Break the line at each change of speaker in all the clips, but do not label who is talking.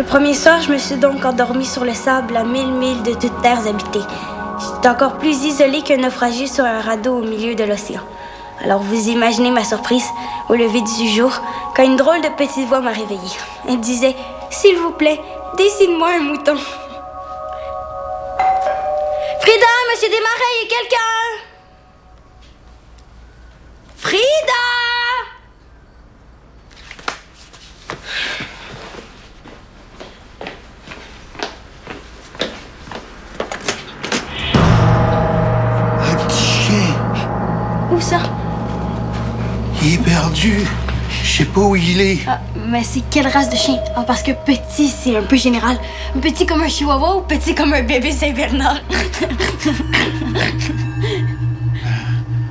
premier soir, je me suis donc endormie sur le sable à 1000 milles de toutes terres habitées. J'étais encore plus isolée qu'un naufragé sur un radeau au milieu de l'océan. Alors vous imaginez ma surprise au lever du jour quand une drôle de petite voix m'a réveillée. Elle disait « S'il vous plaît, dessine-moi un mouton. » Frida, Monsieur Desmarais, il y a quelqu'un? Frida!
Un petit chien.
Où ça?
Il est perdu. Je sais pas où il est.
Ah, mais c'est quelle race de chien? Ah, parce que petit, c'est un peu général. Petit comme un chihuahua ou petit comme un bébé Saint-Bernard?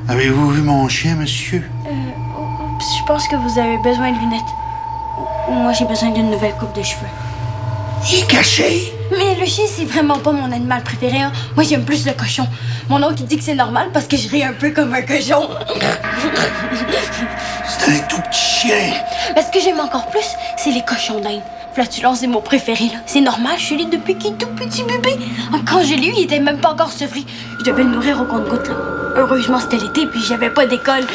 Avez-vous vu mon chien, monsieur?
Je pense que vous avez besoin de lunettes. Moi, j'ai besoin d'une nouvelle coupe de cheveux.
Il est caché.
Mais le chien, c'est vraiment pas mon animal préféré. Hein. Moi, j'aime plus le cochon. Mon oncle, il dit que c'est normal parce que je ris un peu comme un cochon.
C'est un tout petit chien.
Mais ce que j'aime encore plus, c'est les cochons d'Inde. Flatulence, c'est mon préféré, là. C'est normal, je suis là depuis qu'il est tout petit bébé. Quand je l'ai eu, il était même pas encore sevré. Je devais le nourrir au compte-gouttes, là. Heureusement, c'était l'été, puis j'avais pas d'école.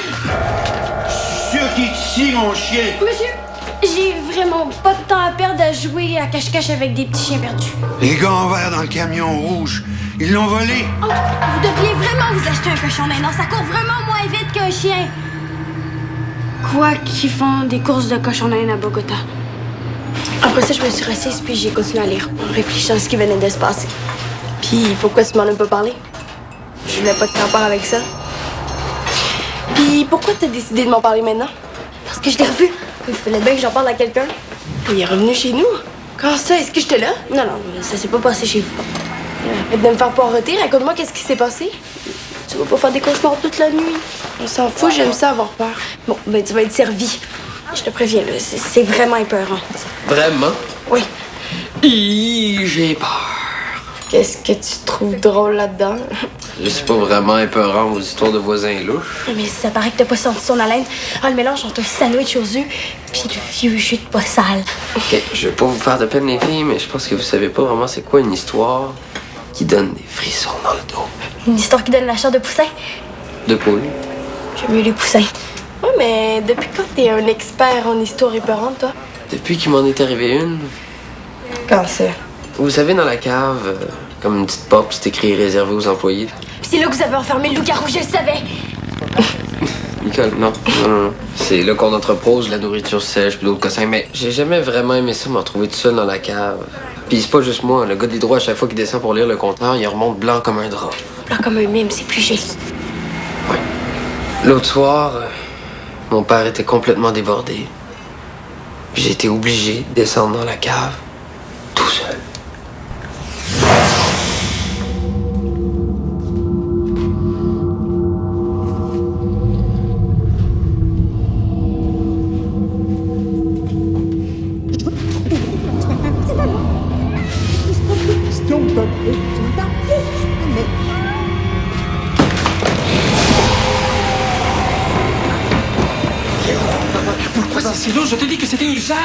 Sûr qu'il est ici, mon chien.
Monsieur, j'ai vraiment pas de temps à perdre à jouer à cache-cache avec des petits chiens perdus.
Les gars en vert dans le camion rouge, ils l'ont volé.
Oh, vous devriez vraiment vous acheter un cochon d'Inde. Non, ça court vraiment moins vite qu'un chien. Quoi qu'ils font des courses de cochon d'Inde à Bogota. Après ça, je me suis rassise puis j'ai continué à lire, en réfléchissant à ce qui venait de se passer.
Puis pourquoi tu m'en as pas parlé? Je voulais pas te faire peur avec ça. Puis pourquoi t'as décidé de m'en parler maintenant?
Parce que je l'ai revu.
Il fallait bien que j'en parle à quelqu'un. Il est revenu chez nous. Quand ça? Est-ce que j'étais là?
Non, ça s'est pas passé chez vous.
Arrête de me faire poireauter. Raconte-moi qu'est-ce qui s'est passé.
Tu vas pas faire des cauchemars toute la nuit.
On s'en fout, j'aime ça avoir peur.
Bon, ben tu vas être servi. Je te préviens, là, c'est vraiment épeurant.
Vraiment?
Oui.
J'ai peur.
Qu'est-ce que tu trouves drôle là-dedans?
Je suis pas vraiment épeurant aux histoires de voisins louches.
Mais ça paraît que t'as pas senti son haleine. Ah, le mélange entre un sandwich aux œufs puis le vieux jus de pas sale.
Ok, je vais pas vous faire de peine les filles, mais je pense que vous savez pas vraiment c'est quoi une histoire qui donne des frissons dans le dos.
Une histoire qui donne la chair de poussin.
De poule.
J'aime mieux les poussins.
Ouais, mais depuis quand t'es un expert en histoire épeurante, toi?
Depuis qu'il m'en est arrivé une,
Quand ça?
vous savez, dans la cave, comme une petite porte, c'est écrit réservé aux employés.
Puis c'est là que vous avez enfermé le loup-garou, je le savais.
Nicole, non. C'est là qu'on entrepose la nourriture sèche puis d'autres cossins, mais j'ai jamais vraiment aimé ça, me retrouver tout seul dans la cave. Puis c'est pas juste moi, le gars des droits, à chaque fois qu'il descend pour lire le compteur, il remonte blanc comme un drap.
Blanc comme un mime, c'est plus joli.
Ouais. L'autre soir, mon père était complètement débordé. Puis j'ai été obligé de descendre dans la cave, tout seul.
Pourquoi c'est si lourd? Je te dis que c'était urgent.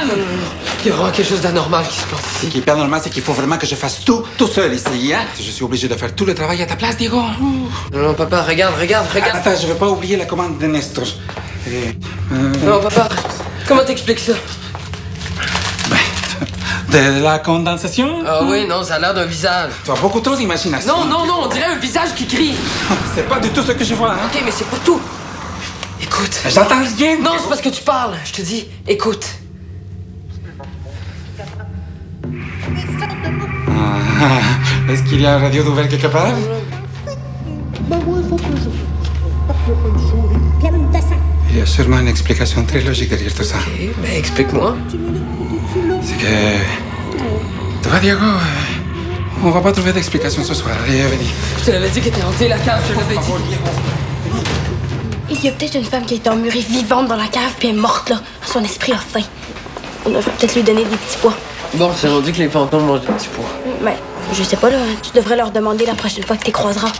Il y aura quelque chose d'anormal qui se passe
Ce
ici.
qui est pas normal, c'est qu'il faut vraiment que je fasse tout seul ici, hein? Je suis obligé de faire tout le travail à ta place, Diego.
Non, papa, regarde.
Attends, je veux pas oublier la commande de Nestor.
Non, papa, comment t'expliques ça?
De la condensation?
Ah oui, non, ça a l'air d'un visage.
Tu as beaucoup trop d'imagination.
Non, on dirait un visage qui crie.
C'est pas du tout ce que je vois, hein?
Ok, mais c'est pas tout. Écoute.
J'entends rien.
Non, c'est parce que tu parles. Je te dis, écoute.
Est-ce qu'il y a un radio d'ouvert quelque part? Il y a sûrement une explication très logique derrière tout ça.
Ok, ben explique-moi.
C'est que... Tu vois, Diego, on va pas trouver d'explication ce soir. Allez, vas-y.
Je te l'avais dit qu'elle était hantée, la cave, je te l'avais dit.
Il y a peut-être une femme qui a été emmurée vivante dans la cave puis elle est morte là. Son esprit a faim. On devrait peut-être lui donner des petits pois.
Bon, c'est rendu que les fantômes mangent des petits pois.
Mais je sais pas là, tu devrais leur demander la prochaine fois que tu les croiseras.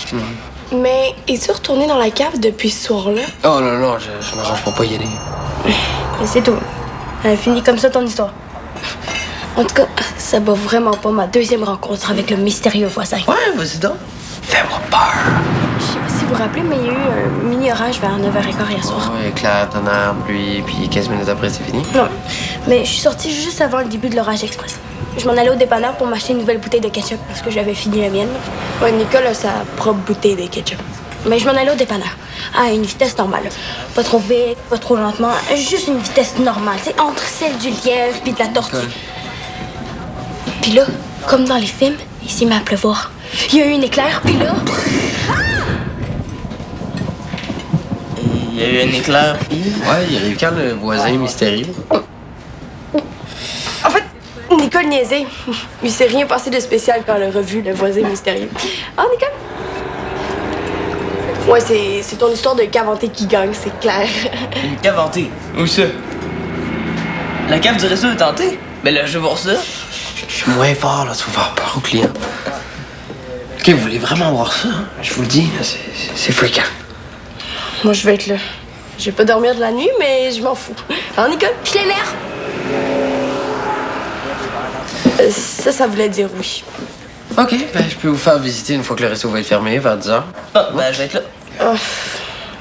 Mais es-tu retourné dans la cave depuis ce soir-là?
Oh non, je m'arrange pour pas y aller.
Et c'est tout. Elle a fini comme ça ton histoire. En tout cas, ça bat vraiment pas ma deuxième rencontre avec le mystérieux voisin.
Ouais, vas-y donc. Fais-moi peur.
Je sais pas si vous vous rappelez, mais il y a eu un mini-orage vers 9h15 hier soir.
Ouais, éclat, tonnerre, pluie, puis 15 minutes après, c'est fini.
Non, mais je suis sortie juste avant le début de l'orage express. Je m'en allais au dépanneur pour m'acheter une nouvelle bouteille de ketchup parce que j'avais fini la mienne.
Ouais, Nicole a sa propre bouteille de ketchup.
Mais je m'en allais au dépanneur. À une vitesse normale. Pas trop vite, pas trop lentement. Juste une vitesse normale. C'est entre celle du lièvre puis de la tortue. Puis là, comme dans les films, il s'est mis à pleuvoir. Il y a eu un éclair, puis là...
Il y a eu un éclair, puis...
Ouais, il arrive quand le voisin mystérieux?
En fait, Nicole niaisait. Il s'est rien passé de spécial quand elle a revu le voisin mystérieux. Ah, Nicole? Ouais, c'est ton histoire de cavanté qui gagne, c'est clair.
Une cave hantée. Où ça? La cave du resto est hantée? Ben là, je veux voir ça.
Je suis moins fort, là, tu vas faire peur aux clients. Ok, vous voulez vraiment voir ça? Hein? Je vous le dis, c'est fréquent.
Moi, je vais être là. Je vais pas dormir de la nuit, mais je m'en fous. Hein, Nicole?
Je les mère!
Ça voulait dire oui.
Ok, ben je peux vous faire visiter une fois que le resto va être fermé, vers 10h.
Ah, ben je vais être là.
Oh,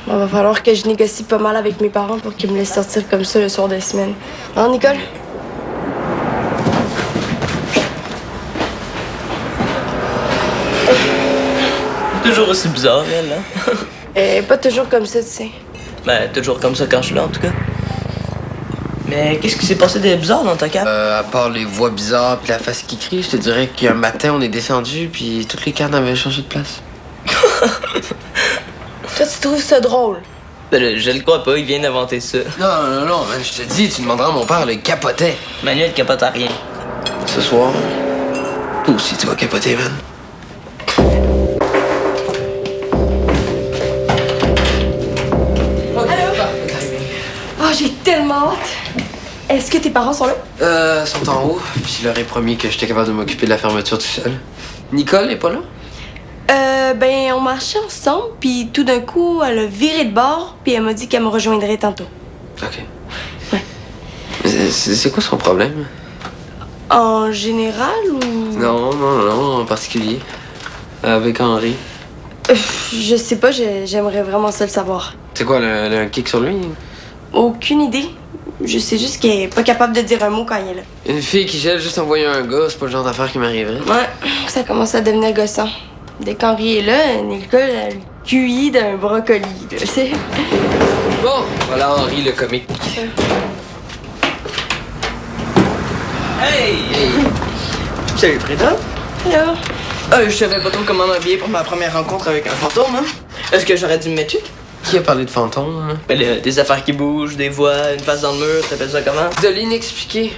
bon, va falloir que je négocie pas mal avec mes parents pour qu'ils me laissent sortir comme ça le soir des semaines. Hein, Nicole?
Toujours aussi bizarre, elle, hein?
Pas toujours comme ça, tu sais.
Ben, toujours comme ça quand je suis là, en tout cas. Mais qu'est-ce qui s'est passé de bizarre dans ta cave?
À part les voix bizarres puis la face qui crie, je te dirais qu'un matin, on est descendu puis toutes les cartes avaient changé de place.
Toi, tu trouves ça drôle?
Ben, je le crois pas, il vient d'inventer ça.
Non, man, je te dis, tu demanderas à mon père, le capotait.
Manuel capote à rien.
Ce soir, toi aussi, tu vas capoter, man.
Oh, j'ai tellement hâte! Est-ce que tes parents sont là?
Sont en haut, puis je leur ai promis que j'étais capable de m'occuper de la fermeture tout seul. Nicole est pas là?
Ben, on marchait ensemble, puis tout d'un coup, elle a viré de bord, puis elle m'a dit qu'elle me rejoindrait tantôt.
Ok.
Ouais.
C'est quoi son problème?
En général ou...
Non, en particulier. Avec Henri.
Je sais pas, j'aimerais vraiment ça le savoir.
C'est quoi, le kick sur lui?
Aucune idée. Je sais juste qu'elle est pas capable de dire un mot quand elle est là.
Une fille qui gèle juste envoyer un gars, c'est pas le genre d'affaire qui m'arriverait.
Ouais, ça commence à devenir gossant. Dès qu'Henri est là, Nicole, elle cueillit d'un brocoli, tu sais.
Bon, voilà Henri le comique.
Hey! Salut, Frida.
Là,
Je savais pas trop comment m'habiller pour ma première rencontre avec un fantôme, hein? Est-ce que j'aurais dû me mettre chic?
Qui a parlé de fantômes? Hein?
Ben, des affaires qui bougent, des voix, une face dans le mur, t'appelles ça comment?
De l'inexpliqué.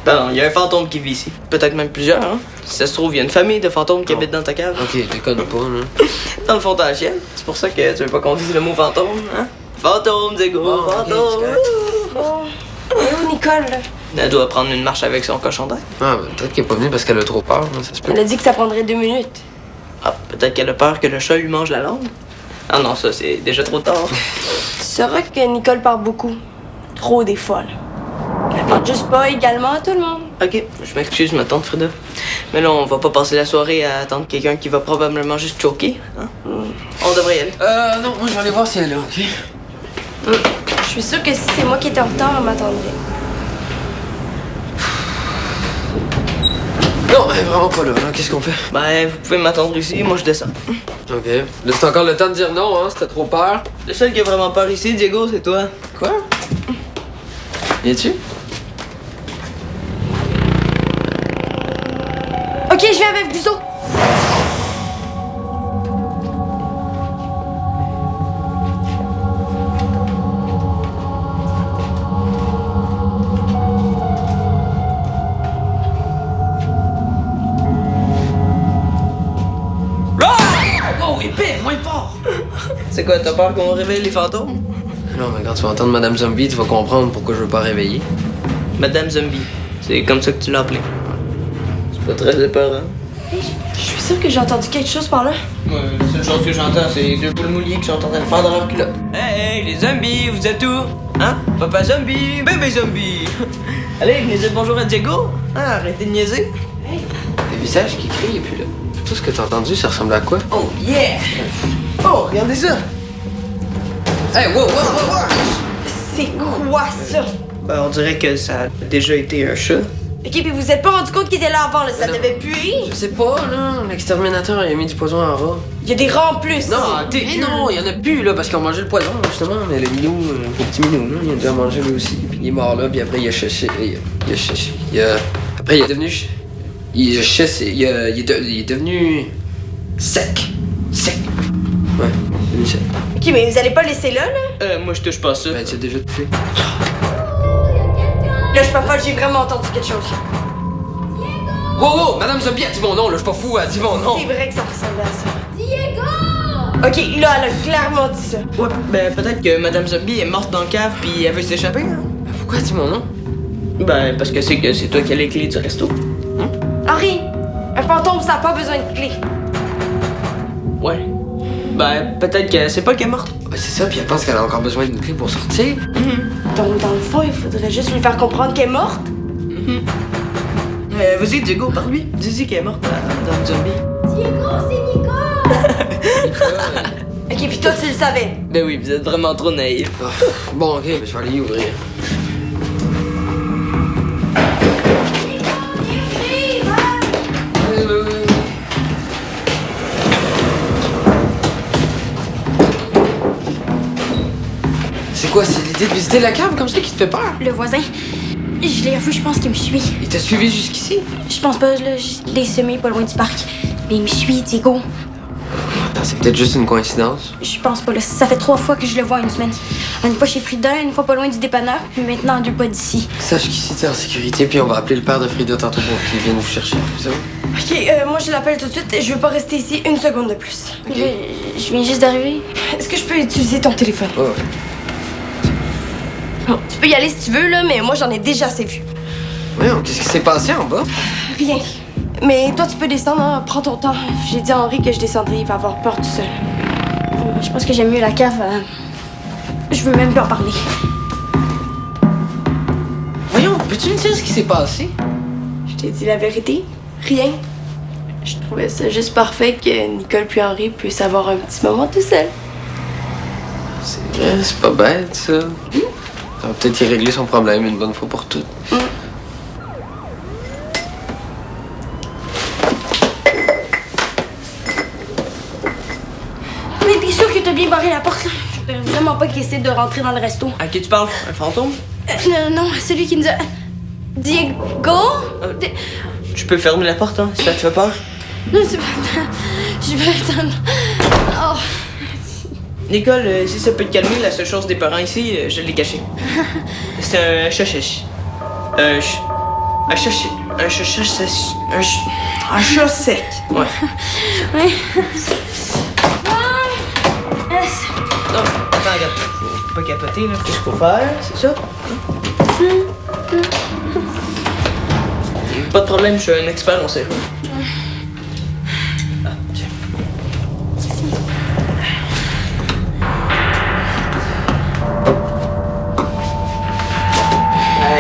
Ben, il y a un fantôme qui vit ici. Peut-être même plusieurs, hein? Si ça se trouve, il y a une famille de fantômes qui habitent dans ta cave.
Ok, déconne pas, là.
Dans le fond, t'as la chienne. C'est pour ça que tu veux pas qu'on dise le mot fantôme, hein? Fantôme, Zégo,
Bon, ok,
fantôme!
bon. Et où Nicole, là?
Elle doit prendre une marche avec son cochon d'air.
Ah, ben, peut-être qu'elle est pas venue parce qu'elle a trop peur, hein, ça se peut.
Elle a dit que ça prendrait 2 minutes.
Ah, peut-être qu'elle a peur que le chat lui mange la langue. Ah non, ça, c'est déjà trop tard.
Tu sauras que Nicole parle beaucoup. Trop des fois, là. Elle parle juste pas également à tout le monde.
Ok, je m'excuse, ma tante Frida. Mais là, on va pas passer la soirée à attendre quelqu'un qui va probablement juste choquer. Hein? On devrait y aller.
Non, moi je vais aller voir si elle est là, ok?
Je suis sûre que si c'est moi qui étais en retard, elle m'attendrait.
Non, elle est vraiment pas là, hein. Qu'est-ce qu'on fait?
Ben, vous pouvez m'attendre ici, moi je descends.
Ok. Là, c'est encore le temps de dire non, hein? C'était trop peur.
Le seul qui a vraiment peur ici, Diego, c'est toi.
Quoi? Viens-tu?
Ok, je viens avec vous autres.
Oh, épais, moins fort! C'est quoi, t'as peur qu'on réveille les fantômes?
Non, mais quand tu vas entendre Madame Zombie, tu vas comprendre pourquoi je veux pas réveiller.
Madame Zombie, c'est comme ça que tu l'as appelée. C'est pas très épeurant.
Je suis sûre que j'ai entendu quelque chose par là.
Ouais, la seule chose que j'entends, c'est deux poules mouillées qui sont en train de faire dans leur culotte. Hey, les zombies, vous êtes où? Hein? Papa zombie, bébé zombie. Allez, venez dire bonjour à Diego. Hein, arrêtez de niaiser.
Le visage qui crie, et puis là, tout ce que t'as entendu, ça ressemble à quoi?
Oh yeah! Oh, regardez ça!
Hey, wow!
C'est quoi ça?
Ben, on dirait que ça a déjà été un chat.
Ok, puis vous êtes pas rendu compte qu'il était là avant, là, ça
Non.
devait puer?
Je sais pas, là. L'exterminateur, il a mis du poison en rat.
Il y a des rats en plus.
Non, mais non, il y en a plus, là, parce qu'ils ont mangé le poison, justement. Mais le minou, le petit minou, là, il a dû en manger lui aussi. Puis il est mort là, puis après, il a cherché. Après, il est devenu. Il est devenu. Sec. Ouais, devenu sec.
Ok, mais vous allez pas le laisser là, là?
Moi, je touche pas ça.
Ben, tu as déjà touché.
Là, je suis pas folle, j'ai vraiment entendu quelque chose.
Wow, Madame Zombie, dis mon nom, là, je suis pas fou, dis mon nom.
C'est vrai que ça ressemblait à ça. Diego! Ok, là, elle a clairement dit ça.
Ouais, ben, peut-être que Madame Zombie est morte dans le cave puis elle veut s'échapper, hein?
Pourquoi dis mon nom?
Ben, parce que c'est toi qui as les clés du resto.
Henri, un fantôme, ça a pas besoin de clé.
Ouais. Ben, peut-être que c'est pas qu'elle est morte.
Ben, c'est ça, puis elle pense qu'elle a encore besoin d'une clé pour sortir.
Donc, dans le fond, il faudrait juste lui faire comprendre qu'elle est morte.
Vas-y, Diego, parle-lui. Dis-y qu'elle est morte, Madame Zombie.
Ok, puis toi, tu le savais.
Ben oui, vous êtes vraiment trop naïf.
Ah, bon, ok, ben, je vais aller y ouvrir. C'est quoi, c'est l'idée de visiter la cave comme ça qui te fait peur?
Le voisin, je l'ai revu, je pense qu'il me suit.
Il t'a suivi jusqu'ici?
Je pense pas, là, je l'ai semé pas loin du parc. Mais il me suit, Diego.
Attends, c'est peut-être juste une coïncidence.
Je pense pas, là. Ça fait 3 fois que je le vois en une semaine. Une fois chez Frida, une fois pas loin du dépanneur, puis maintenant à 2 pas d'ici.
Sache qu'ici t'es en sécurité, puis on va appeler le père de Frida tantôt pour qu'il vienne vous chercher. C'est ça?
Ok, moi, je l'appelle tout de suite. Je veux pas rester ici une seconde de plus.
Ok.
Je viens juste d'arriver.
Est-ce que je peux utiliser ton téléphone?
Ouais.
Bon, tu peux y aller si tu veux, là, mais moi, j'en ai déjà assez vu.
Voyons, qu'est-ce qui s'est passé en bas?
Rien. Mais toi, tu peux descendre, hein. Prends ton temps. J'ai dit à Henri que je descendrais, il va avoir peur tout seul.
Je pense que j'aime mieux la cave. Je veux même plus en parler.
Voyons, peux-tu me dire ce qui s'est passé?
Je t'ai dit la vérité. Rien. Je trouvais ça juste parfait que Nicole puis Henri puissent avoir un petit moment tout seul.
C'est vrai, c'est pas bête, ça. Ça va peut-être y régler son problème une bonne fois pour toutes.
Mais bien sûr que t'as bien barré la porte, là. Je voudrais vraiment pas qu'il essaie de rentrer dans le resto.
À qui tu parles? Un fantôme?
Non, celui qui nous a... Diego?
Tu peux fermer la porte, hein, si ça te fait peur.
Non, c'est pas... Je veux attendre. Oh.
Nicole, si ça peut te calmer, la seule chose des parents ici, je l'ai caché. C'est un chachiche. Un chachiche. Un chat sec. Ouais.
Ouais.
Non, attends, regarde. Faut pas capoter, là. Qu'est-ce qu'il faut faire? C'est ça? Pas de problème, je suis un expert en serrure. Ah, tiens.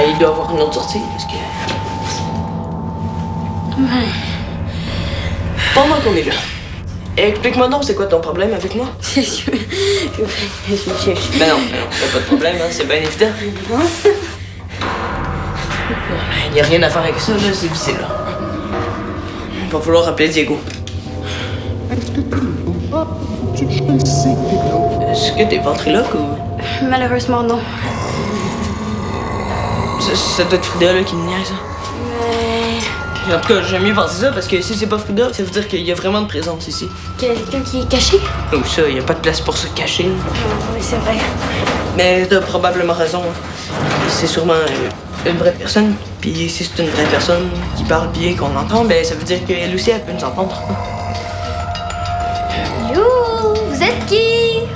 Il doit y avoir une autre sortie, parce que... Pendant qu'on est là, explique-moi donc, c'est quoi ton problème avec moi? Ben non, y'a pas de problème, hein, c'est bien évident. Il y a rien à faire avec ça, là, c'est difficile, là. Il va falloir appeler Diego. Est-ce que t'es ventriloque ou...
Malheureusement, non.
Ça doit être Frida, là, qui me niaise, ça. En tout cas, j'aime mieux penser ça, parce que si c'est pas Frida, ça veut dire qu'il y a vraiment de présence ici.
Quelqu'un qui est caché?
Ou ça, il y a pas de place pour se cacher.
Oui, c'est vrai.
Mais t'as probablement raison. Hein. C'est sûrement une vraie personne. Puis si c'est une vraie personne qui parle bien qu'on l'entend, ben ça veut dire qu'elle aussi, elle peut nous entendre.
You, vous êtes qui?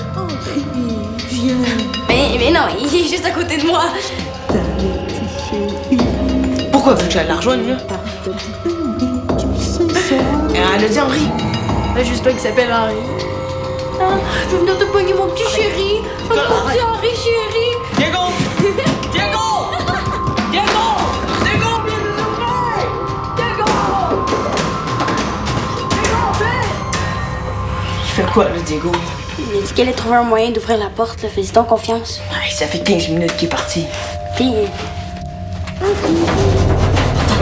Mais non, il est juste à côté de moi.
Pourquoi veux-tu que j'aille la rejoindre, là? Elle a dit Henri.
C'est juste toi qui s'appelle Henri.
Ah, je vais venir te pogner mon petit chéri. Mon petit Henri chéri.
Diego! fais quoi, là, Diego?
Il a dit qu'elle allait trouver un moyen d'ouvrir la porte, là. Fais-y donc confiance.
Hey, ça fait 15 minutes qu'il est parti.
Puis,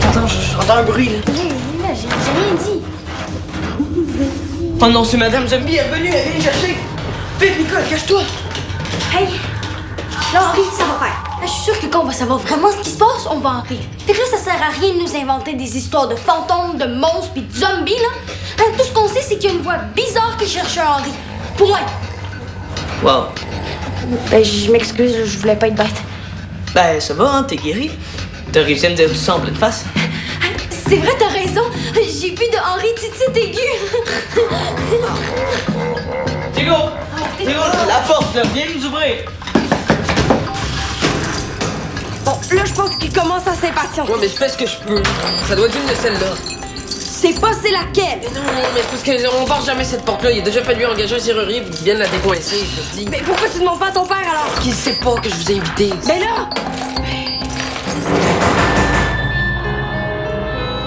Attends, j'entends un bruit, là.
là, j'ai rien dit.
Oh non, c'est Madame Zombie, elle est venue, elle vient chercher. Vite, Nicole, cache-toi.
Hey! Là, Henri, ça va faire. Là, je suis sûre que quand on va savoir vraiment ce qui se passe, on va en rire. Fait que là, ça sert à rien de nous inventer des histoires de fantômes, de monstres pis de zombies, là. Hein, tout ce qu'on sait, c'est qu'il y a une voix bizarre qui cherche un Henri. Point.
Wow.
Ben, je m'excuse, je voulais pas être bête.
Ben, ça va, hein, t'es guéri. T'as réussi à me dire tout ça en pleine face.
C'est vrai, t'as raison. J'ai plus de Henri titite aigu.
Diego! Diego, la porte, là, viens nous ouvrir.
Bon, là, je pense qu'il commence à s'impatienter.
Ouais, mais je fais ce que je peux. Ça doit être une de celles-là.
C'est pas c'est laquelle.
Non, mais c'est parce qu'on barre jamais cette porte-là. Il a déjà fallu engager un serrurier pour qu'il vienne la décoincer, je te dis.
Mais pourquoi tu demandes pas à ton père, alors?
Qu'il sait pas que je vous ai invité.
Ben là!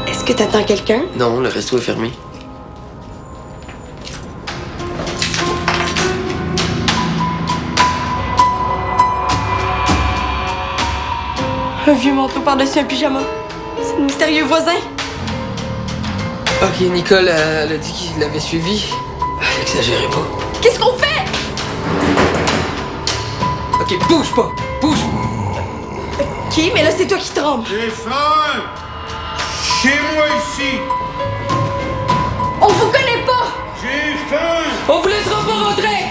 Est-ce que t'attends quelqu'un?
Non, le resto est fermé.
Un vieux manteau par-dessus un pyjama. C'est le mystérieux voisin.
Ok, Nicole, elle a dit qu'il l'avait suivi. Exagérez pas.
Qu'est-ce qu'on fait?
Ok, bouge pas! Bouge!
Ok, mais là, c'est toi qui trembles.
J'ai faim! Chez moi ici!
On vous connaît pas!
J'ai faim!
On vous laissera pas rentrer!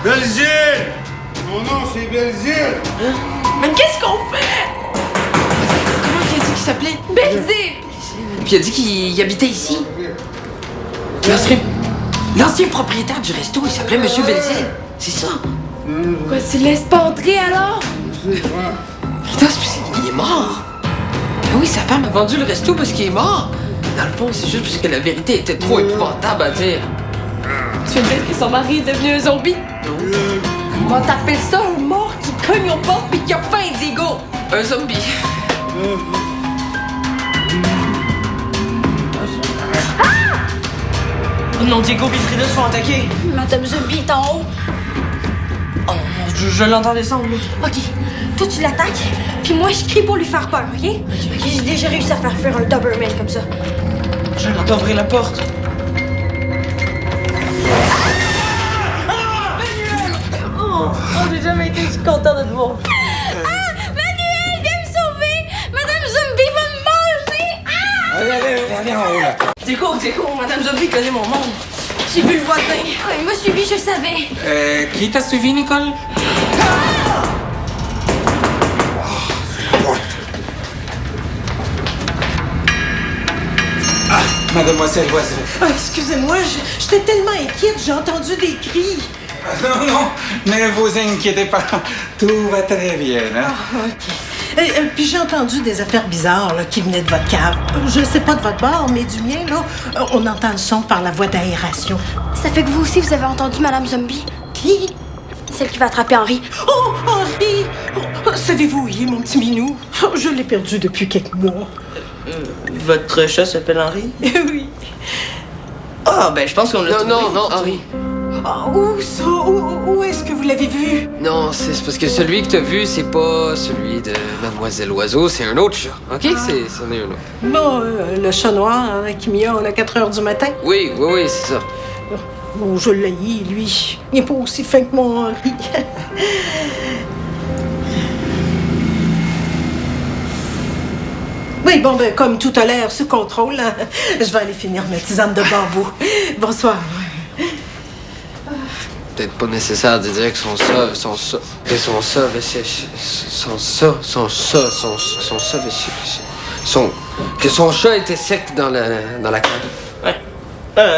Belzile! Mon nom c'est Belzile!
Mais qu'est-ce qu'on fait? Comment il a dit qu'il s'appelait? Belzile!
Puis il a dit qu'il habitait ici. L'ancien propriétaire du resto, il s'appelait Monsieur Belzile. C'est ça.
Quoi, tu laisses pas entrer alors?
Putain, c'est parce qu'il est mort. Ah oui, sa femme a vendu le resto parce qu'il est mort. Dans le fond, c'est juste parce que la vérité était trop épouvantable à dire.
Tu veux dire que son mari est devenu un zombie? On t'appelle ça un mort qui cogne aux portes pis qui a faim, Diego!
Un zombie.
Oh non, Diego et Frida se font attaquer.
Madame Zombie est en haut.
Oh, je l'entends descendre, là.
Ok, toi tu l'attaques, puis moi je crie pour lui faire peur, ok? Ok, j'ai déjà réussi à faire un Doberman comme ça.
Je l'entends ouvrir la porte.
Oh, j'ai jamais été si content de te voir.
Manuel, viens me sauver! Madame Zombie va me manger!
Viens en haut, là.
Diego, Madame Zombie connaît mon monde.
J'ai vu le voisin.
Ah, il m'a suivi, je savais.
Qui t'a suivi, Nicole? Ah, mademoiselle Loiseau.
Ah, excusez-moi, j'étais tellement inquiète, j'ai entendu des cris.
Non, ne vous inquiétez pas. Tout va très bien, hein?
Puis j'ai entendu des affaires bizarres là, qui venaient de votre cave. Je sais pas de votre bord, mais du mien, là, on entend le son par la voie d'aération.
Ça fait que vous aussi vous avez entendu Madame Zombie?
Qui?
Celle qui va attraper Henri.
Oh, Henri! Oh, savez-vous où il est, mon petit minou? Oh, je l'ai perdu depuis quelques mois.
Votre chat s'appelle Henri?
Oui.
Ah, ben, je pense qu'on l'a trouvé.
Non, Henri.
Ah, où ça? Où est-ce que vous l'avez vu?
Non, c'est parce que celui que t'as vu, c'est pas celui de Mademoiselle Oiseau, c'est un autre chat. Ok? C'en est un autre.
Bon, le chat noir hein, qui miaule à 4 heures du matin.
Oui, c'est ça.
Oh, je l'ai, lui. Il n'est pas aussi fin que mon Henri. Oui, bon, ben, comme tout a l'air sous contrôle, hein, je vais aller finir ma tisane de bambou. Bonsoir.
Peut-être pas nécessaire de dire que que son chat était sec dans la cave.
Ouais.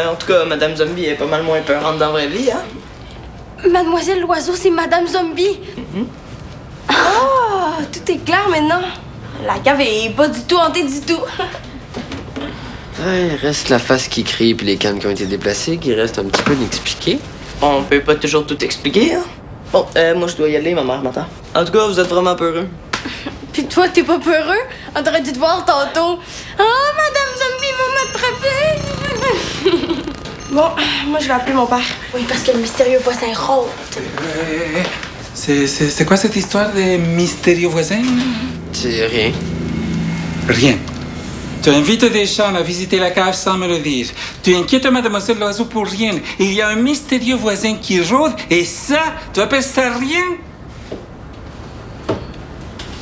En tout cas, Madame Zombie est pas mal moins peurante dans la vraie vie, hein?
Mademoiselle Loiseau, c'est Madame Zombie.
Ah, tout est clair maintenant. La cave est pas du tout hantée du tout.
Ouais, il reste la face qui crie puis les cannes qui ont été déplacées, qui restent un petit peu inexpliquées.
On peut pas toujours tout expliquer, hein? Bon, moi, je dois y aller, ma mère m'attend. En tout cas, vous êtes vraiment peureux.
Puis toi, t'es pas peureux? On t'aurait dû te voir tantôt. Ah, Madame Zombie va m'attraper!
Bon, moi, je vais appeler mon père.
Oui, parce que le mystérieux voisin rôde.
C'est quoi cette histoire de mystérieux voisin?
C'est rien.
Rien. Tu invites des gens à visiter la cave sans me le dire. Tu inquiètes mademoiselle Loiseau pour rien. Il y a un mystérieux voisin qui rôde et ça, tu appelles ça rien?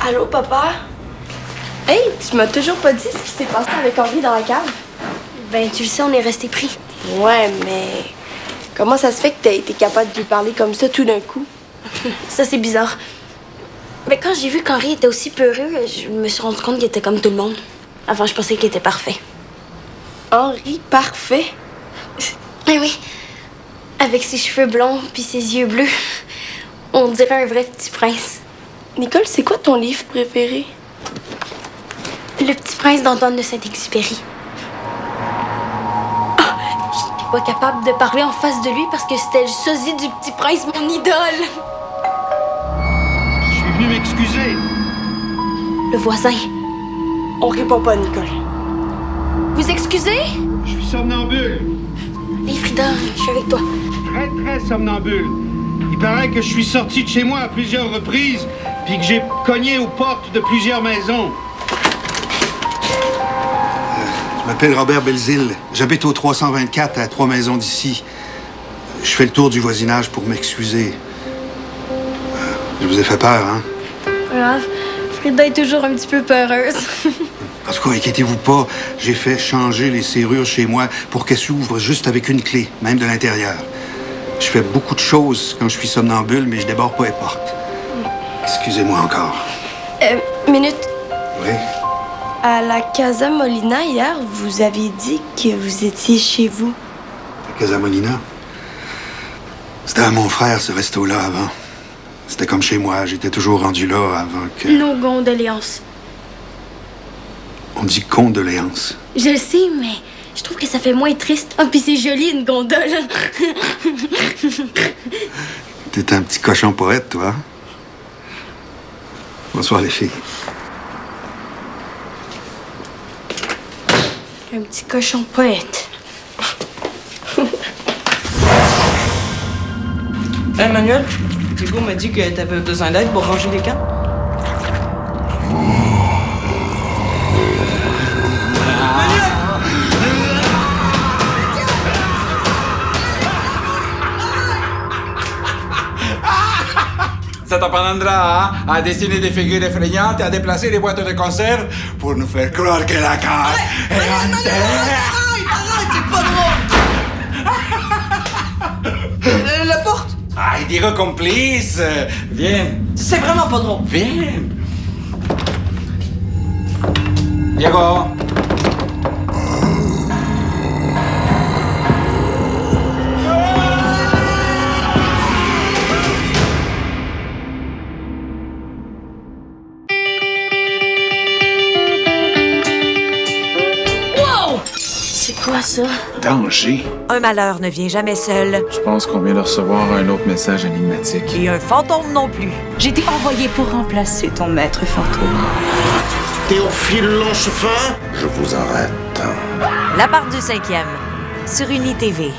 Allô, papa? Hey, tu m'as toujours pas dit ce qui s'est passé avec Henri dans la cave?
Ben, tu le sais, on est resté pris.
Ouais, mais comment ça se fait que t'as été capable de lui parler comme ça tout d'un coup?
Ça, c'est bizarre. Mais quand j'ai vu qu'Henri était aussi peureux, je me suis rendu compte qu'il était comme tout le monde. Avant, je pensais qu'il était parfait.
Henri, parfait?
Eh oui, avec ses cheveux blonds puis ses yeux bleus, on dirait un vrai petit prince.
Nicole, c'est quoi ton livre préféré?
Le Petit Prince d'Antoine de Saint-Exupéry. Ah, j'étais pas capable de parler en face de lui parce que c'était le sosie du Petit Prince, mon idole.
Je suis venu m'excuser.
Le voisin.
On répond pas, Nicole.
Vous excusez?
Je suis somnambule.
Allez, Frida, je suis avec toi.
Très, très somnambule. Il paraît que je suis sorti de chez moi à plusieurs reprises, puis que j'ai cogné aux portes de plusieurs maisons. Je m'appelle Robert Belzile. J'habite au 324, à 3 maisons d'ici. Je fais le tour du voisinage pour m'excuser. Je vous ai fait peur, hein?
Pas grave. Frida est toujours un petit peu peureuse.
En tout cas, inquiétez-vous pas, j'ai fait changer les serrures chez moi pour qu'elles s'ouvrent juste avec une clé, même de l'intérieur. Je fais beaucoup de choses quand je suis somnambule, mais je déborde pas les portes. Excusez-moi encore.
Minute.
Oui?
À la Casa Molina, hier, vous avez dit que vous étiez chez vous.
À Casa Molina? C'était à mon frère, ce resto-là, avant. C'était comme chez moi, j'étais toujours rendu là avant que...
Nos condoléances.
On dit condoléances.
Je le sais, mais je trouve que ça fait moins triste. Ah, puis c'est joli, une gondole.
T'es un petit cochon poète, toi. Bonsoir, les filles.
Un petit cochon poète.
Emmanuel, Diego m'a dit que t'avais besoin d'aide pour ranger les camps.
Ça t'apprendra à dessiner des figures effrayantes et à déplacer les boîtes de conserve pour nous faire croire que la cave est hantée.
Arrête, c'est pas drôle! La porte!
Ah, Diego complice. Viens,
C'est vraiment pas drôle.
viens. Diego.
C'est quoi ça?
Danger.
Un malheur ne vient jamais seul.
Je pense qu'on vient de recevoir un autre message énigmatique.
Et un fantôme non plus.
J'ai été envoyée pour remplacer ton maître fantôme.
Théophile Lonchefin?
Je vous arrête.
La part du 5e. Sur UniTV.